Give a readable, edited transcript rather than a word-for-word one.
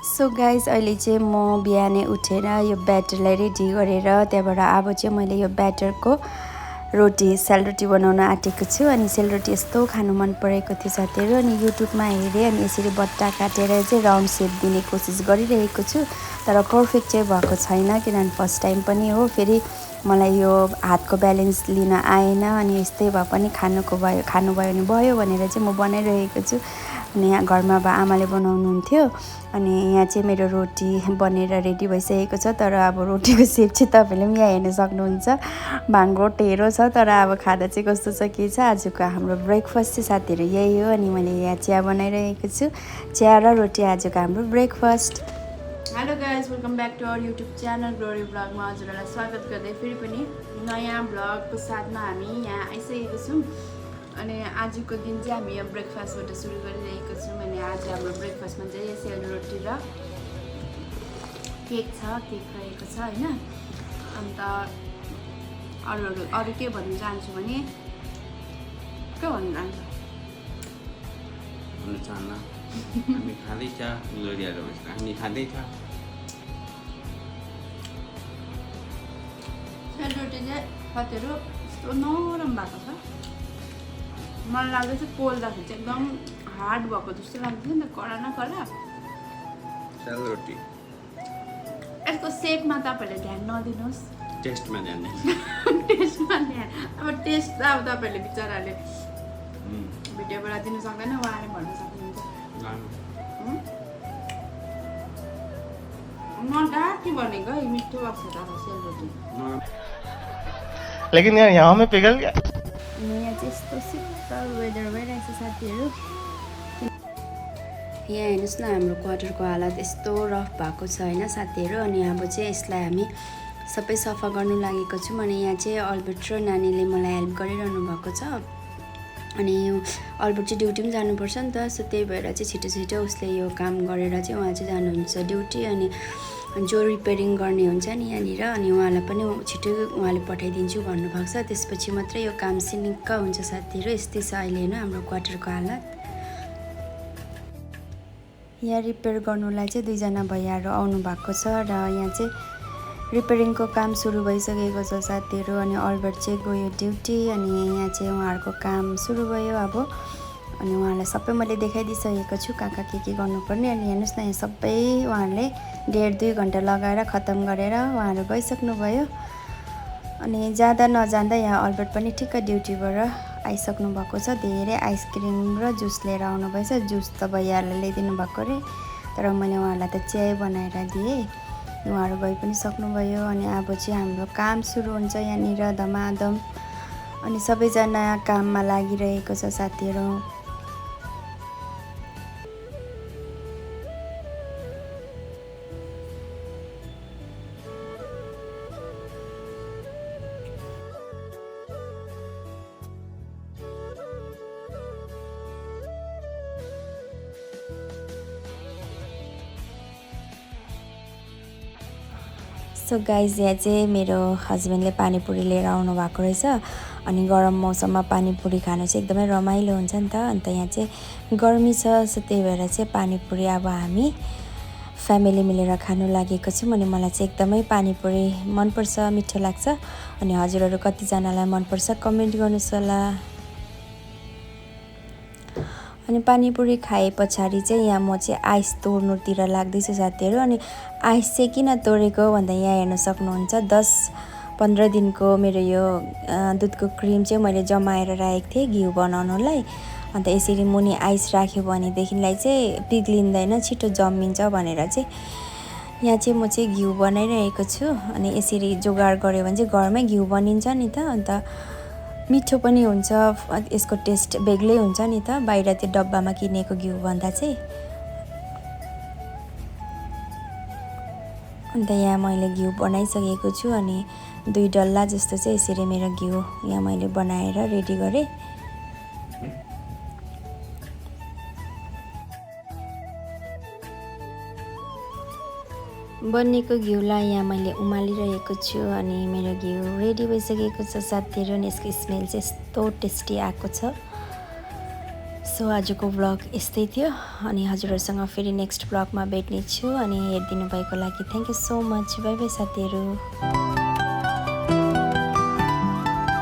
So guys अहिले चाहिँ म बिहानै उठेर यो ब्याटरलाई रेडी गरेर त्यहाँबाट अब चाहिँ मैले यो ब्याटरको रोटी सेलरोटी बनाउन आँटेको छु। अनि सेलरोटी यस्तो खानु मन परेको थियो साथीहरू। अनि युट्युबमा हेरेँ अनि यसरी बट्टा काटेर चाहिँ राउन्ड सेप दिने कोसिस गरिरहेको छु, तर पर्फेक्ट चाहिँ भएको छैन किनभने फर्स्ट टाइम पनि हो। फेरि मलाई यो हातको ब्यालेन्स लिन आएन अनि यस्तै भए पनि खानुभयो भने भयो भनेर चाहिँ म बनाइरहेको छु। अनि यहाँ घरमा अब आमाले बनाउनुहुन्थ्यो अनि यहाँ चाहिँ मेरो रोटी बनेर रेडी भइसकेको छ। तर अब रोटीको सेप चाहिँ तपाईँले पनि यहाँ हेर्न सक्नुहुन्छ, भाङ्गो टेढो छ। तर अब खाँदा चाहिँ कस्तो छ के छ, आजको हाम्रो ब्रेकफास्ट चाहिँ साथीहरू यही हो। अनि मैले यहाँ चिया बनाइरहेको छु, चिया र रोटी आजको हाम्रो breakfast. Hello guys, welcome back to our YouTube channel Glory ब्लगमा हजुरहरूलाई स्वागत गर्दै फेरि पनि नयाँ ब्लगको साथमा हामी यहाँ आइसकेको छौँ। अनि आजको दिन चाहिँ हामी यो ब्रेकफास्टबाट सुरु गरिरहेको छौँ। अनि आज हाम्रो ब्रेकफास्टमा चाहिँ सेलरोटी र केक छ, केक रहेको छ होइन। अन्त अरू के भन्न चाहन्छु भने के भन्न चाहन्छु हामी खाँदैछ ग्लोरियाले हामी खाँदैछ सेलरोटी चाहिँ साथीहरू यस्तो नरम भएको छ। मलाई लाग्दैछ पोल्दाखेरि चाहिँ एकदम हार्ड भएको जस्तो लाग्दैन नि त, कडा न कडा सेलरोटी। यसको सेपमा तपाईँहरूले ध्यान नदिनुहोस्, टेस्टमा ध्यान टेस्टमा ध्यान। अब टेस्ट त अब तपाईँहरूले बिचराले भिडियोबाट दिनु सक्दैन, उहाँले भन्नु सक्नुहुन्छ। नडाकी भनेको है, मिठो भएको छ त सेलरोटी। लेकिन यार यहाँ में पिघल गया। यहाँ चाहिँ यस्तो शीतल वेदर भइरहेको छ साथीहरू। यहाँ हेर्नुहोस् न, हाम्रो क्वार्टरको हालत यस्तो रफ भएको छ होइन साथीहरू। अनि अब चाहिँ यसलाई हामी सबै सफा गर्नु लागेको छौँ। अनि यहाँ चाहिँ अल्बर्ट र नानीले मलाई हेल्प गरिरहनु भएको छ। अनि अल्बर्ट चाहिँ ड्युटी पनि जानुपर्छ नि त, सो त्यही भएर चाहिँ छिटो छिटो उसले यो काम गरेर चाहिँ उहाँ चाहिँ जानुहुन्छ ड्युटी। अनि जो रिपेयरिङ गर्ने हुन्छ नि यहाँनिर, अनि उहाँलाई पनि छिटो उहाँले पठाइदिन्छु भन्नुभएको छ। त्यसपछि मात्रै यो काम सिनिक्क हुन्छ साथीहरू। यस्तै छ अहिले होइन हाम्रो क्वार्टरको हालत। यहाँ रिपेयर गर्नुलाई चाहिँ दुईजना भैयाहरू आउनु भएको छ र यहाँ चाहिँ रिपेयरिङको काम सुरु भइसकेको छ साथीहरू। अनि अल्बर्ट चाहिँ गयो ड्युटी अनि यहाँ चाहिँ उहाँहरूको काम सुरु भयो अब। अनि उहाँलाई सबै मैले देखाइदिइसकेको छु कहाँ के गर्नुपर्ने। अनि हेर्नुहोस् न, यहाँ सबै उहाँहरूले 1.5-2 घन्टा लगाएर खत्तम गरेर उहाँहरू गइसक्नुभयो। अनि जाँदा नजाँदा यहाँ अल्बर्ट पनि ठिक्क ड्युटीबाट आइसक्नु भएको छ। धेरै आइसक्रिम र जुस लिएर आउनुभएछ। जुस त भैयाहरूले ल्याइदिनु भएको अरे, तर मैले उहाँहरूलाई त चिया बनाएर दिएँ। उहाँहरू गइ पनि सक्नुभयो। अनि अब चाहिँ हाम्रो काम सुरु हुन्छ यहाँनिर धमाधम। अनि सबैजना काममा लागिरहेको छ साथीहरू। सो गाइज, यहाँ चाहिँ मेरो हस्बेन्डले पानीपुरी लिएर आउनु भएको रहेछ। अनि गरम मौसममा पानीपुरी खानु चाहिँ एकदमै रमाइलो हुन्छ नि त। अन्त यहाँ चाहिँ गर्मी छ, सो त्यही भएर चाहिँ पानीपुरी अब हामी फ्यामिली मिलेर खानु लागेको छौँ। अनि मलाई चाहिँ एकदमै पानीपुरी मनपर्छ, मिठो लाग्छ। अनि हजुरहरू कतिजनालाई मनपर्छ कमेन्ट गर्नुहोस् होला। अनि पानीपुरी खाए पछाडि चाहिँ यहाँ म चाहिँ आइस तोड्नुतिर लाग्दैछु साथीहरू। अनि आइस चाहिँ किन तोडेको भन्दा यहाँ हेर्न सक्नुहुन्छ 10-15 दिनको मेरो यो दुधको क्रिम चाहिँ मैले जमाएर राखेको थिएँ घिउ बनाउनुलाई। अन्त यसरी मुनि आइस राख्यो भनेदेखिलाई चाहिँ पिघलिँदैन, छिटो जम्मिन्छ भनेर चाहिँ यहाँ चाहिँ म चाहिँ घिउ बनाइरहेको छु। अनि यसरी जोगाड गऱ्यो भने चाहिँ घरमै घिउ बनिन्छ नि त, अन्त मिठो पनि हुन्छ, यसको टेस्ट बेग्लै हुन्छ नि त बाहिर त्यो डब्बामा किनेको घिउ भन्दा चाहिँ। अन्त यहाँ मैले घिउ बनाइसकेको छु। अनि 2 डल्ला जस्तो चाहिँ यसरी मेरो घिउ यहाँ मैले बनाएर रेडी गरेँ। बनिएको घिउलाई यहाँ मैले उमालिरहेको छु। अनि मेरो घिउ रेडी भइसकेको छ साथीहरू। अनि यसको स्मेल चाहिँ यस्तो टेस्टी आएको छ। सो आजको ब्लग यस्तै थियो अनि हजुरहरूसँग फेरि नेक्स्ट ब्लगमा भेट्ने छु अनि हेरिदिनु भएको लागि thank you so much by by साथीहरू